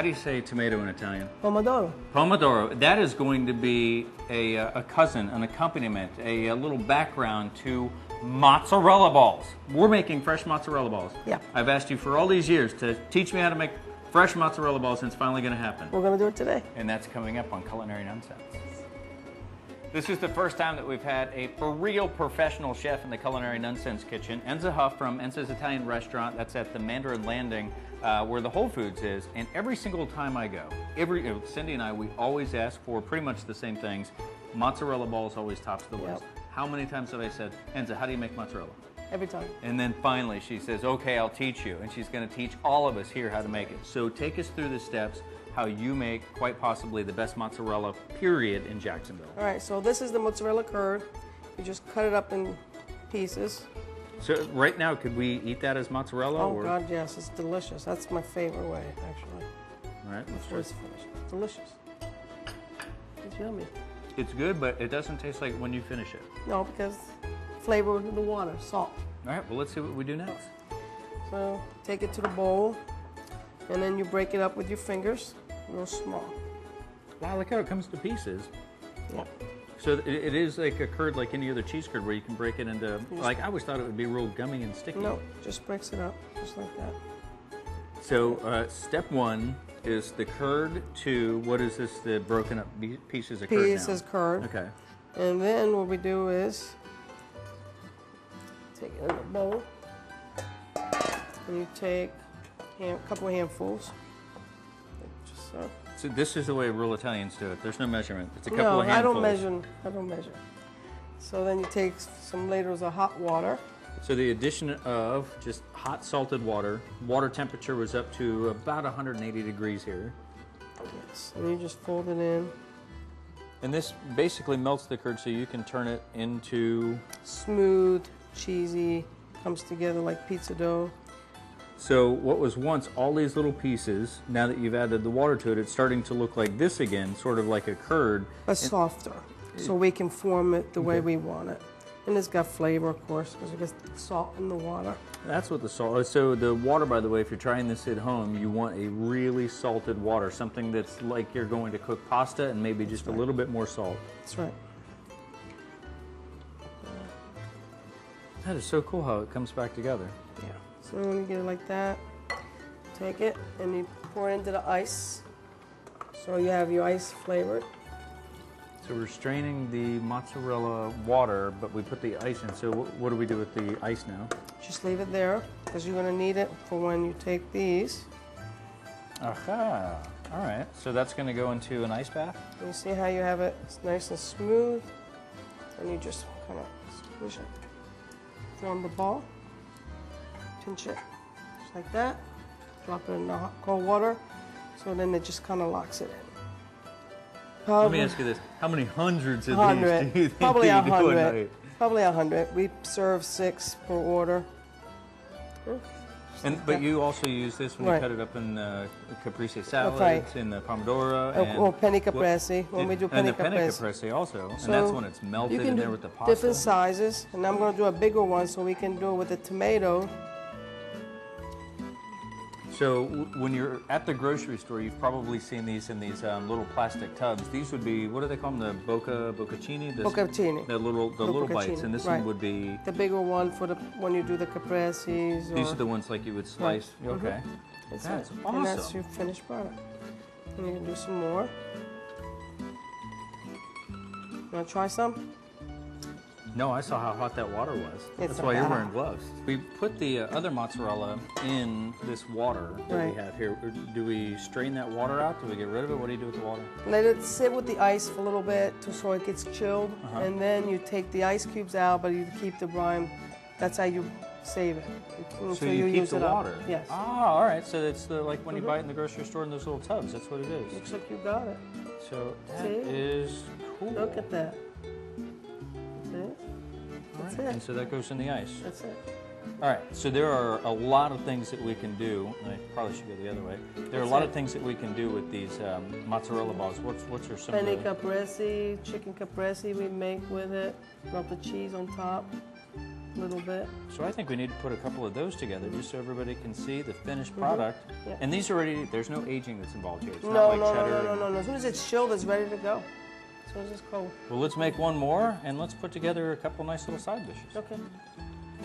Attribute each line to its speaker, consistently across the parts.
Speaker 1: How do you say tomato in Italian?
Speaker 2: Pomodoro.
Speaker 1: Pomodoro. That is going to be a cousin, an accompaniment, a little background to mozzarella balls. We're making fresh mozzarella balls.
Speaker 2: Yeah.
Speaker 1: I've asked you for all these years to teach me how to make fresh mozzarella balls, and it's finally going to happen.
Speaker 2: We're going to do it today.
Speaker 1: And that's coming up on Culinary Nunnsense. This is the first time that we've had a for real professional chef in the Culinary Nunnsense kitchen. Enza Huff from Enza's Italian Restaurant. That's at the Mandarin Landing where the Whole Foods is. And every single time I go, Cindy and I, we always ask for pretty much the same things. Mozzarella balls always tops the list. How many times have I said, Enza, how do you make mozzarella?
Speaker 2: Every time.
Speaker 1: And then finally she says, okay, I'll teach you. And she's going to teach all of us here how to make it. So take us through the steps, how you make quite possibly the best mozzarella, period, in Jacksonville.
Speaker 2: All right, so this is the mozzarella curd. You just cut it up in pieces.
Speaker 1: So right now, could we eat that as mozzarella?
Speaker 2: Oh, God, yes. It's delicious. That's my favorite way, actually.
Speaker 1: All right.
Speaker 2: Before it's finished. It's delicious. It's yummy.
Speaker 1: It's good, but it doesn't taste like when you finish it.
Speaker 2: No, because flavor in the water, salt.
Speaker 1: All right, well, let's see what we do next.
Speaker 2: So take it to the bowl, and then you break it up with your fingers, real small.
Speaker 1: Wow, look how it comes to pieces.
Speaker 2: Yep.
Speaker 1: So it is like a curd like any other cheese curd where you can break it into, like I always thought it would be real gummy and sticky.
Speaker 2: No, just breaks it up, just like that.
Speaker 1: So step one is the curd to, what is this, the broken up pieces of curd now?
Speaker 2: Pieces curd.
Speaker 1: Okay.
Speaker 2: And then what we do is take it in the bowl, and you take a couple of handfuls. Just so.
Speaker 1: So this is the way real Italians do it. There's no measurement. It's a couple of handfuls.
Speaker 2: I don't measure. So then you take some liters of hot water.
Speaker 1: So the addition of just hot salted water, water temperature was up to about 180 degrees here.
Speaker 2: Yes, and you just fold it in.
Speaker 1: And this basically melts the curd so you can turn it into...
Speaker 2: Smooth, cheesy, comes together like pizza dough.
Speaker 1: So what was once all these little pieces, now that you've added the water to it, it's starting to look like this again, sort of like a curd.
Speaker 2: But softer, so we can form it the way we want it. And it's got flavor, of course, because it gets salt in the water.
Speaker 1: That's what the salt is. So the water, by the way, if you're trying this at home, you want a really salted water, something that's like you're going to cook pasta and maybe just a little bit more salt.
Speaker 2: That's right.
Speaker 1: That is so cool how it comes back together.
Speaker 2: Yeah. So when you get it like that, take it and you pour it into the ice. So you have your ice flavored.
Speaker 1: So we're straining the mozzarella water, but we put the ice in. So what do we do with the ice now?
Speaker 2: Just leave it there, because you're going to need it for when you take these.
Speaker 1: Aha. All right. So that's going to go into an ice bath?
Speaker 2: And you see how you have it? It's nice and smooth. And you just kind of squish it. Form the ball. Pinch it. Just like that. Drop it in the hot, cold water. So then it just kind of locks it in.
Speaker 1: Let me ask you this: how many hundreds of these do you think
Speaker 2: Probably
Speaker 1: you do
Speaker 2: 100.
Speaker 1: a night?
Speaker 2: Probably 100. We serve 6 per order.
Speaker 1: But you also use this when you cut it up in caprese salads, in the pomodoro,
Speaker 2: or penny caprese. When we do penny caprese.
Speaker 1: And the penny caprese also, and that's when it's melted in there with the pasta.
Speaker 2: Different sizes, and I'm going to do a bigger one so we can do it with the tomato.
Speaker 1: So when you're at the grocery store, you've probably seen these in these little plastic tubs. These would be, what do they call them? The bocconcini?
Speaker 2: Bocconcini.
Speaker 1: The little bites, and this one would be...
Speaker 2: The bigger one for when you do the capreses.
Speaker 1: These are the ones like you would slice. Right. Okay.
Speaker 2: That's
Speaker 1: awesome.
Speaker 2: And that's your finished product. And you can do some more. You want to try some?
Speaker 1: No, I saw how hot that water was. That's why you're wearing gloves. We put the other mozzarella in this water that we have here. Do we strain that water out? Do we get rid of it? What do you do with the water?
Speaker 2: Let it sit with the ice for a little bit so it gets chilled. And then you take the ice cubes out, but you keep the brine. That's how you save it.
Speaker 1: So you keep the water?
Speaker 2: Yes.
Speaker 1: Ah, all right. So it's like when you buy it in the grocery store in those little tubs. That's what it is.
Speaker 2: Looks like you got it.
Speaker 1: So that is cool.
Speaker 2: Look at that. That's it.
Speaker 1: And so that goes in the ice.
Speaker 2: That's it.
Speaker 1: All right, so there are a lot of things that we can do. I probably should go the other way. There are a lot of things that we can do with these mozzarella balls. What's your some
Speaker 2: Penny caprese, chicken caprese we make with it. Melt the cheese on top. a little bit.
Speaker 1: So I think we need to put a couple of those together just so everybody can see the finished product.
Speaker 2: Yeah.
Speaker 1: And these are already, there's no aging that's involved here. It's
Speaker 2: No,
Speaker 1: not like
Speaker 2: no,
Speaker 1: cheddar.
Speaker 2: no. As soon as it's chilled, it's ready to go. As soon as it's cold.
Speaker 1: Well, let's make one more and let's put together a couple nice little side dishes.
Speaker 2: Okay.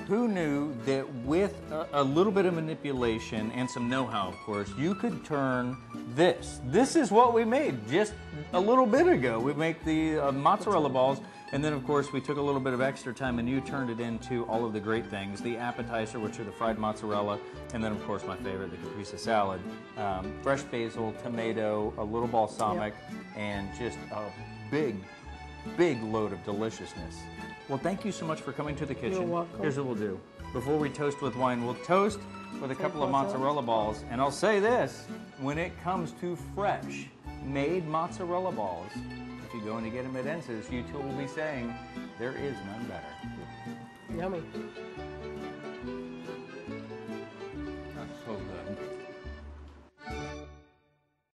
Speaker 1: Who knew that with a little bit of manipulation and some know-how, of course, you could turn this. This is what we made just a little bit ago. We make the mozzarella balls, and then, of course, we took a little bit of extra time, and you turned it into all of the great things. The appetizer, which are the fried mozzarella, and then, of course, my favorite, the caprese salad. Fresh basil, tomato, a little balsamic, and just a big, big load of deliciousness. Well, thank you so much for coming to the kitchen.
Speaker 2: You're welcome.
Speaker 1: Here's what we'll do. Before we toast with wine, we'll toast with a couple of mozzarella balls. And I'll say this, when it comes to fresh, made mozzarella balls, if you go in to get them at Enza's, you too will be saying, there is none better.
Speaker 2: Yummy.